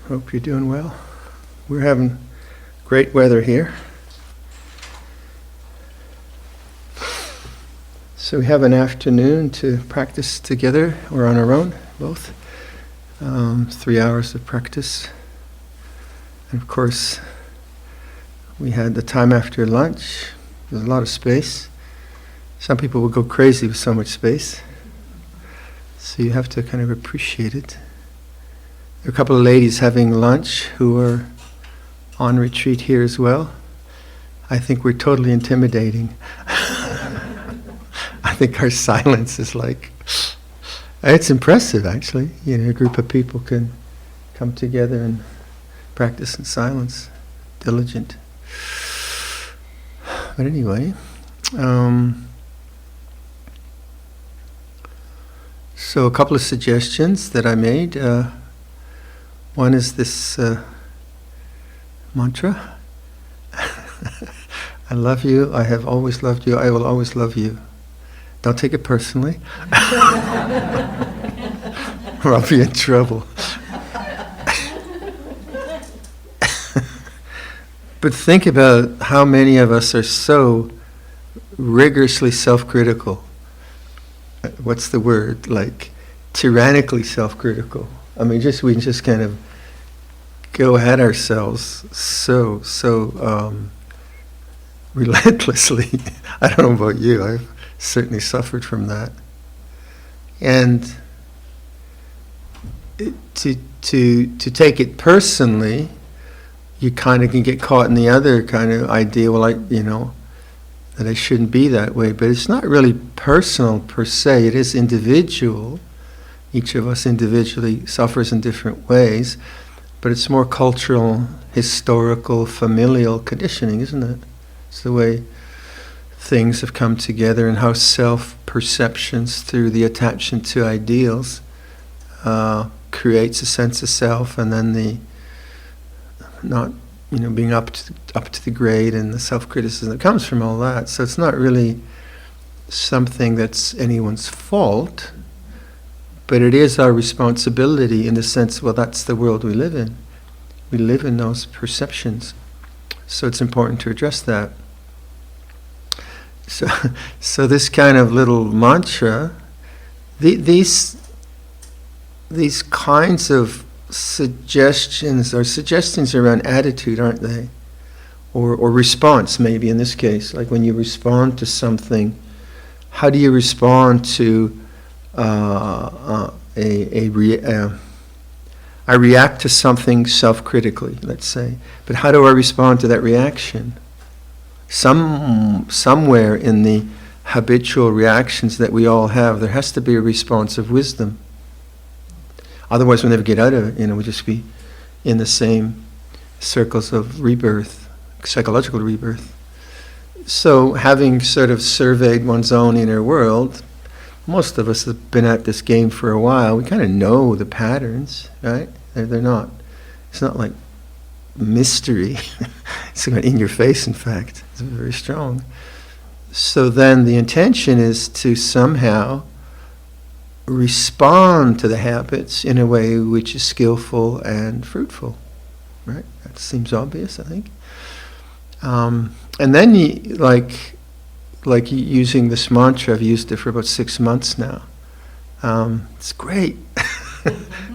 Hope you're doing well. We're having great weather here. So we have an afternoon to practice together, or on our own, both. 3 hours of practice. And of course, we had the time after lunch. There's a lot of space. Some people will go crazy with so much space. So you have to kind of appreciate it. There are a couple of ladies having lunch who are on retreat here as well. I think we're totally intimidating. I think our silence is like, it's impressive actually. You know, a group of people can come together and practice in silence, diligent. But anyway, so a couple of suggestions that I made. One is this mantra. I love you, I have always loved you, I will always love you. Don't take it personally, or I'll be in trouble. But think about how many of us are so rigorously self-critical. What's the word? Like tyrannically self-critical. I mean, we just kind of go at ourselves so relentlessly. I don't know about you. I've certainly suffered from that. And to take it personally, you kind of can get caught in the other kind of idea. Well, that I shouldn't be that way. But it's not really personal per se. It is individual. Each of us individually suffers in different ways, but it's more cultural, historical, familial conditioning, isn't it? It's the way things have come together and how self-perceptions through the attachment to ideals creates a sense of self, and then the not being up to the grade and the self-criticism that comes from all that. So it's not really something that's anyone's fault. But it is our responsibility in the sense, well, that's the world we live in. We live in those perceptions. So it's important to address that. So this kind of little mantra, these kinds of suggestions are suggestions around attitude, aren't they? Or response, maybe in this case. Like when you respond to something, how do you respond to I react to something self-critically, let's say. But how do I respond to that reaction? Somewhere in the habitual reactions that we all have, there has to be a response of wisdom. Otherwise we'll never get out of it. We'll just be in the same circles of rebirth, psychological rebirth. So having sort of surveyed one's own inner world, most of us have been at this game for a while. We kind of know the patterns, right? They're not. It's not like mystery. It's in your face, in fact. It's very strong. So then the intention is to somehow respond to the habits in a way which is skillful and fruitful, right? That seems obvious, I think. And then like using this mantra, I've used it for about 6 months now. It's great.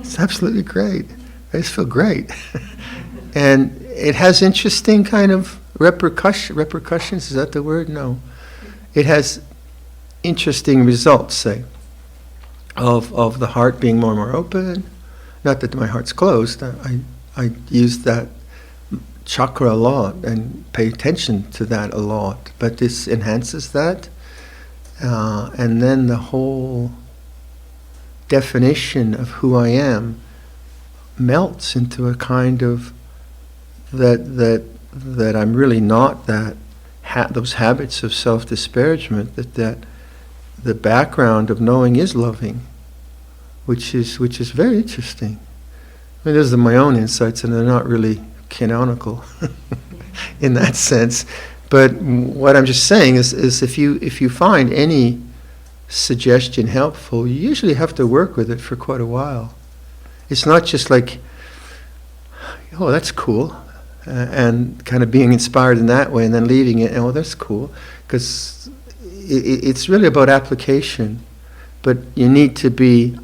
It's absolutely great. I just feel great. And it has interesting kind of repercussions, is that the word? No. It has interesting results, say, of the heart being more and more open. Not that my heart's closed. I use that chakra a lot and pay attention to that a lot, but this enhances that, and then the whole definition of who I am melts into a kind of that I'm really not that those habits of self-disparagement, that the background of knowing is loving, which is very interesting. I mean, those are my own insights, and they're not really canonical in that sense. But what I'm just saying is if you find any suggestion helpful, you usually have to work with it for quite a while. It's not just like oh, that's cool, and kind of being inspired in that way, and then leaving it, oh, that's cool, because it's really about application. But you need to be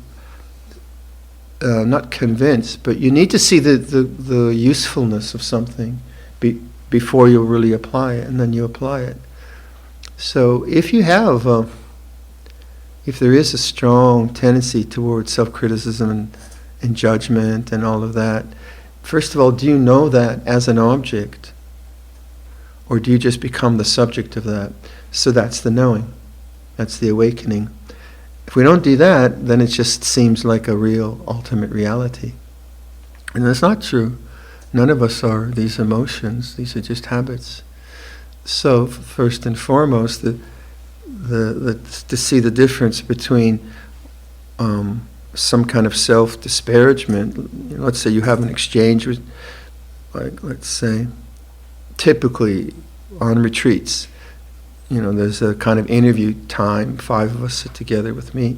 not convinced, but you need to see the usefulness of something before you really apply it, and then you apply it. So if you have, if there is a strong tendency towards self-criticism and judgment and all of that, first of all, do you know that as an object? Or do you just become the subject of that? So that's the knowing. That's the awakening. If we don't do that, then it just seems like a real ultimate reality. And that's not true. None of us are these emotions. These are just habits. So first and foremost, to see the difference between some kind of self-disparagement. Let's say you have an exchange with, like, let's say, typically on retreats, there's a kind of interview time. 5 of us sit together with me,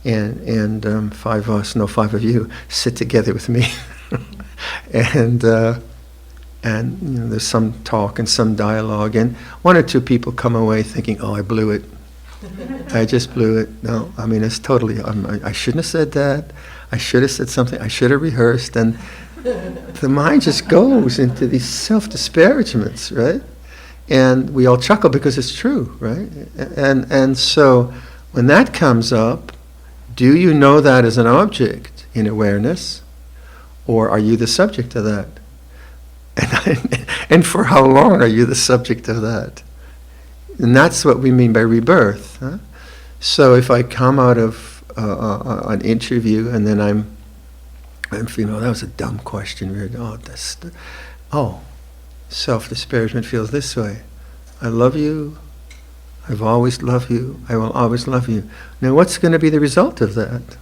and 5 of us, no, 5 of you sit together with me, and there's some talk and some dialogue, and 1 or 2 people come away thinking, "Oh, I blew it. I just blew it." No, I mean, it's totally. I shouldn't have said that. I should have said something. I should have rehearsed, and the mind just goes into these self-disparagements, right? And we all chuckle because it's true, right? And so when that comes up, do you know that as an object in awareness, or are you the subject of that? And for how long are you the subject of that? And that's what we mean by rebirth. Huh? So if I come out of an interview and then I'm feeling, that was a dumb question. Self-disparagement feels this way. I love you. I've always loved you. I will always love you. Now, what's going to be the result of that?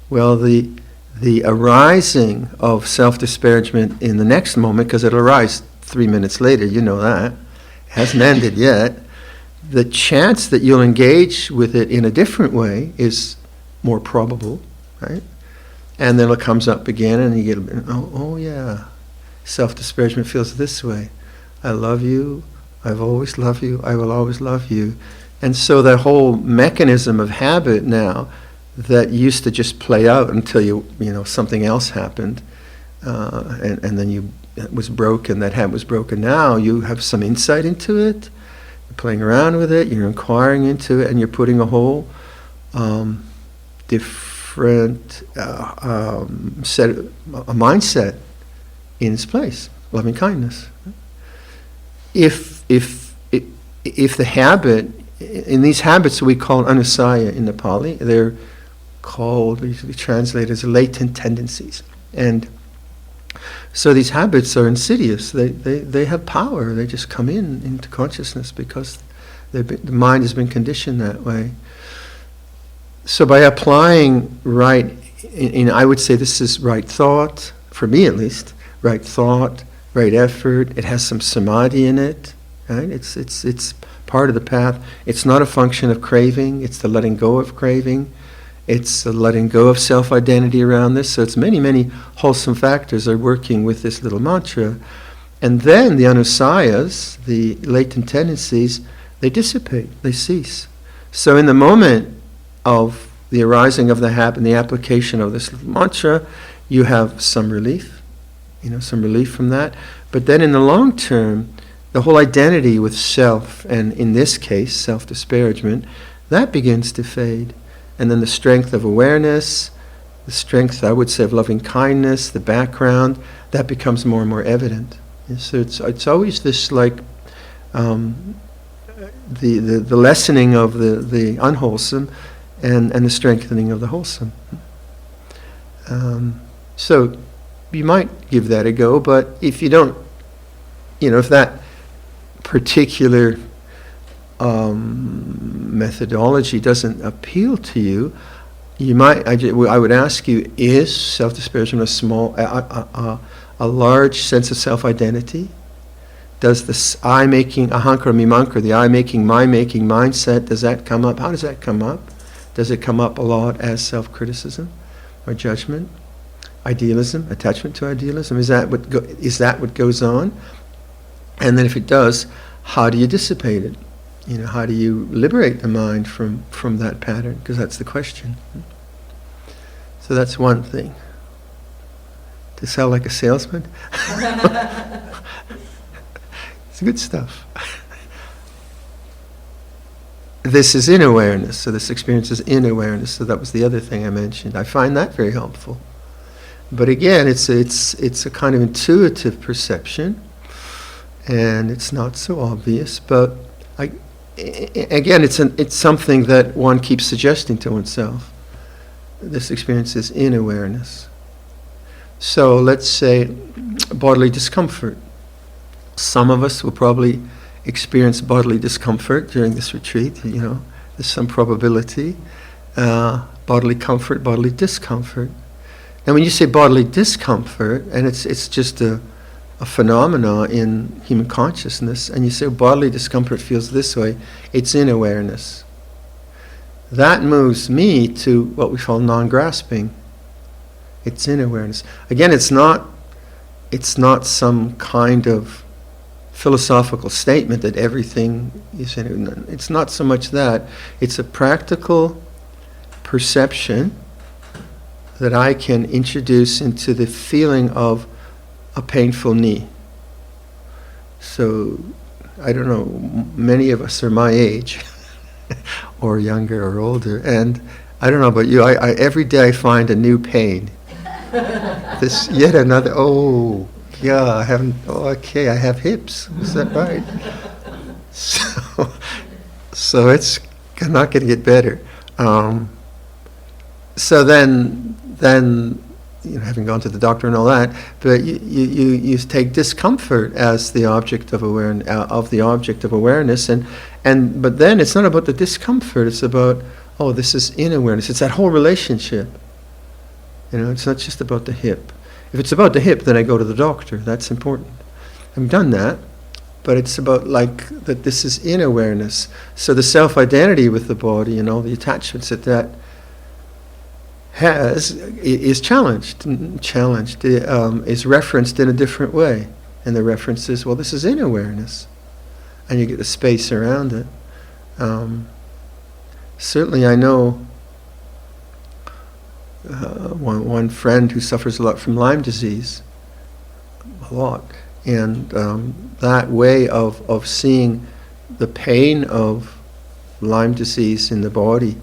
Well, the arising of self-disparagement in the next moment, because it'll arise 3 minutes later, you know that. It hasn't ended yet. The chance that you'll engage with it in a different way is more probable, right? And then it comes up again, and you get, oh yeah. Self-disparagement feels this way. I love you. I've always loved you. I will always love you. And so that whole mechanism of habit now that used to just play out until something else happened, and then it was broken. That habit was broken. Now you have some insight into it. You're playing around with it. You're inquiring into it, and you're putting a whole different mindset in its place, loving kindness. If the habit, in these habits we call anusaya in the Pali, they're called, usually translated as latent tendencies. And so these habits are insidious. They have power. They just come into consciousness because the mind has been conditioned that way. So by applying right, I would say this is right thought, for me at least, right thought, right effort. It has some samadhi in it, right? It's part of the path. It's not a function of craving. It's the letting go of craving. It's the letting go of self-identity around this. So it's many, many wholesome factors are working with this little mantra. And then the anusayas, the latent tendencies, they dissipate, they cease. So in the moment of the arising of the habit and the application of this little mantra, you have some relief. Some relief from that. But then in the long term, the whole identity with self, and in this case, self-disparagement, that begins to fade. And then the strength of awareness, the strength, I would say, of loving kindness, the background, that becomes more and more evident. And so it's always this the lessening of the unwholesome and the strengthening of the wholesome. So you might give that a go, but if you don't, if that particular methodology doesn't appeal to you, you might. I would ask you: is self-disparagement a large sense of self-identity? Does this I-making, ahankara mimankara, the I-making, my-making mindset, does that come up? How does that come up? Does it come up a lot as self-criticism or judgment? Idealism, attachment to idealism, is that what goes on? And then if it does, how do you dissipate it? How do you liberate the mind from that pattern? Because that's the question. So that's one thing. To sound like a salesman? It's good stuff. This is in awareness, so this experience is in awareness. So that was the other thing I mentioned. I find that very helpful. But again, it's a kind of intuitive perception, and it's not so obvious. But again, it's something that one keeps suggesting to oneself. This experience is in awareness. So let's say bodily discomfort. Some of us will probably experience bodily discomfort during this retreat. There's some probability. Bodily comfort, bodily discomfort. Now when you say bodily discomfort, and it's just a phenomena in human consciousness, and you say bodily discomfort feels this way, it's in awareness. That moves me to what we call non-grasping. It's in awareness. Again, it's not some kind of philosophical statement that everything is in. It's not so much that. It's a practical perception that I can introduce into the feeling of a painful knee. So, I don't know, many of us are my age, or younger or older, and I don't know about you, I every day I find a new pain. This yet another, I have hips, is that right? So it's not going to get better. So then having gone to the doctor and all that, but you take discomfort as the object of awareness, but then it's not about the discomfort. It's about this is in awareness. It's that whole relationship. It's not just about the hip. If it's about the hip, then I go to the doctor. That's important. I've done that, but it's about that. This is in awareness. So the self-identity with the body and all the attachments that has is challenged, is referenced in a different way. And the reference is, this is in awareness. And you get the space around it. Certainly I know one friend who suffers a lot from Lyme disease. A lot. And that way of seeing the pain of Lyme disease in the body,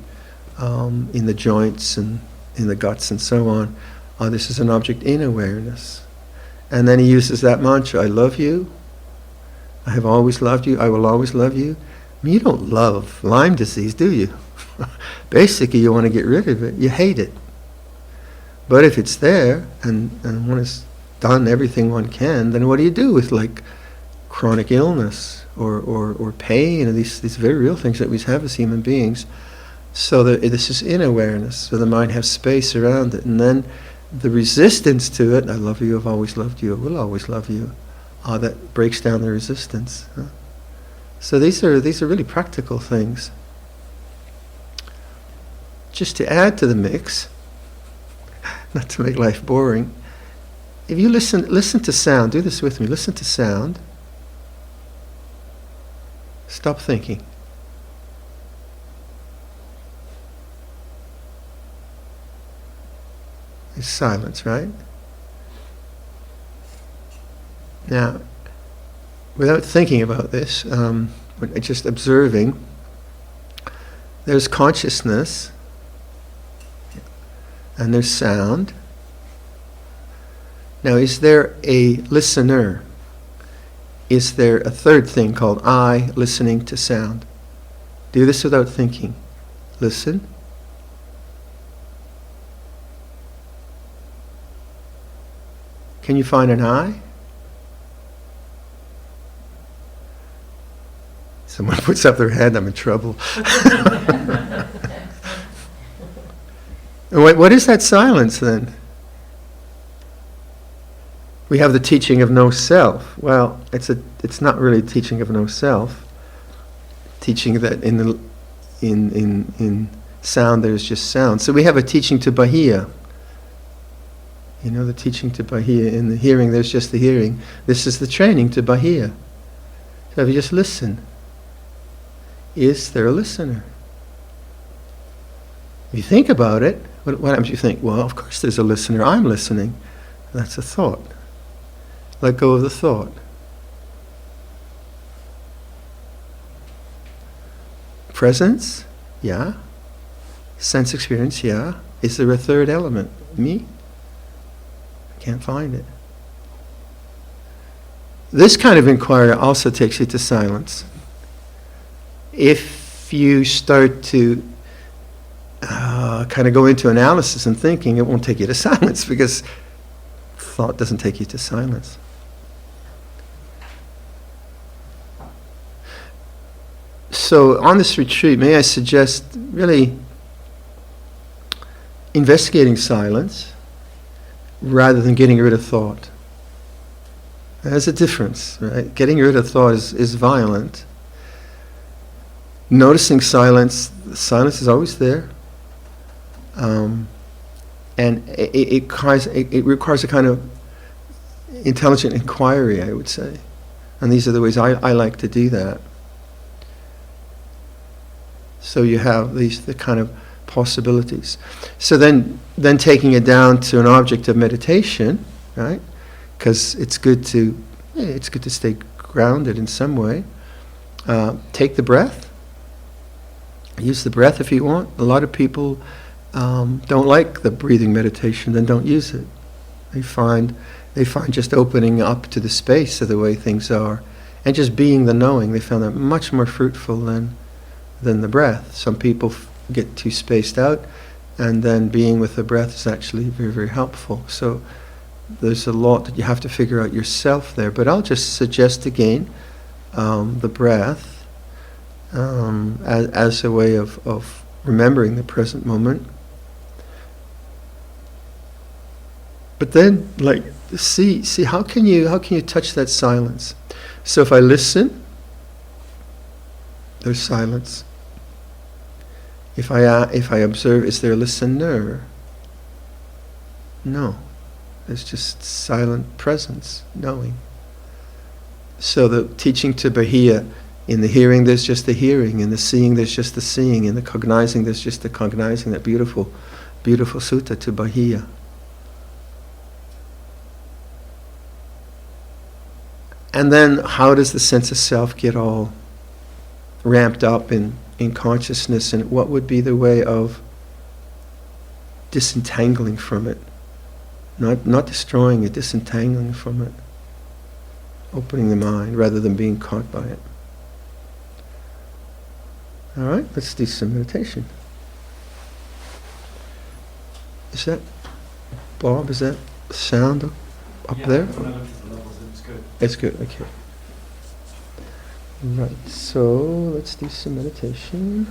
in the joints and in the guts and so on. This is an object in awareness. And then he uses that mantra, I love you, I have always loved you, I will always love you. You don't love Lyme disease, do you? Basically, you want to get rid of it. You hate it. But if it's there, and one has done everything one can, then what do you do with chronic illness or pain and these very real things that we have as human beings? So this is in awareness, so the mind has space around it. And then the resistance to it, I love you, I've always loved you, I will always love you, that breaks down the resistance. So these are really practical things. Just to add to the mix, not to make life boring, if you listen to sound, do this with me, listen to sound, stop thinking. It's silence, right? Now, without thinking about this, just observing, there's consciousness, and there's sound. Now, is there a listener? Is there a third thing called I listening to sound? Do this without thinking. Listen. Can you find an I? Someone puts up their hand, I'm in trouble. What is that silence then? We have the teaching of no self. Well, it's not really teaching of no self. Teaching that in sound there's just sound. So we have a teaching to Bahia. You know, the teaching to Bahia. In the hearing, there's just the hearing. This is the training to Bahia. So if you just listen, is there a listener? If you think about it, what happens? You think, well, of course there's a listener. I'm listening. That's a thought. Let go of the thought. Presence? Yeah. Sense experience? Yeah. Is there a third element? Me? I can't find it. This kind of inquiry also takes you to silence. If you start to kind of go into analysis and thinking, it won't take you to silence, because thought doesn't take you to silence. So on this retreat, may I suggest really investigating silence rather than getting rid of thought. There's a difference, right? Getting rid of thought is violent. Noticing silence is always there. And it requires a kind of intelligent inquiry, I would say. And these are the ways I like to do that. So you have the kind of possibilities. So then taking it down to an object of meditation, right? Because it's good to stay grounded in some way. Take the breath. Use the breath if you want. A lot of people don't like the breathing meditation, then don't use it. They find just opening up to the space of the way things are, and just being the knowing, they found that much more fruitful than the breath. Some people get too spaced out, and then being with the breath is actually very, very helpful. So there's a lot that you have to figure out yourself there. But I'll just suggest again the breath as a way of remembering the present moment. But then, see how can you touch that silence? So if I listen, there's silence. If I observe, is there a listener? No. There's just silent presence, knowing. So the teaching to Bahia, in the hearing there's just the hearing, in the seeing there's just the seeing, in the cognizing there's just the cognizing, that beautiful, beautiful sutta to Bahia. And then how does the sense of self get all ramped up in consciousness, and what would be the way of disentangling from it? Not destroying it, disentangling from it. Opening the mind rather than being caught by it. All right, let's do some meditation. Is that, Bob, is that sound up there? When I looked at the levels, it's good. It's good, okay. Right, so let's do some meditation.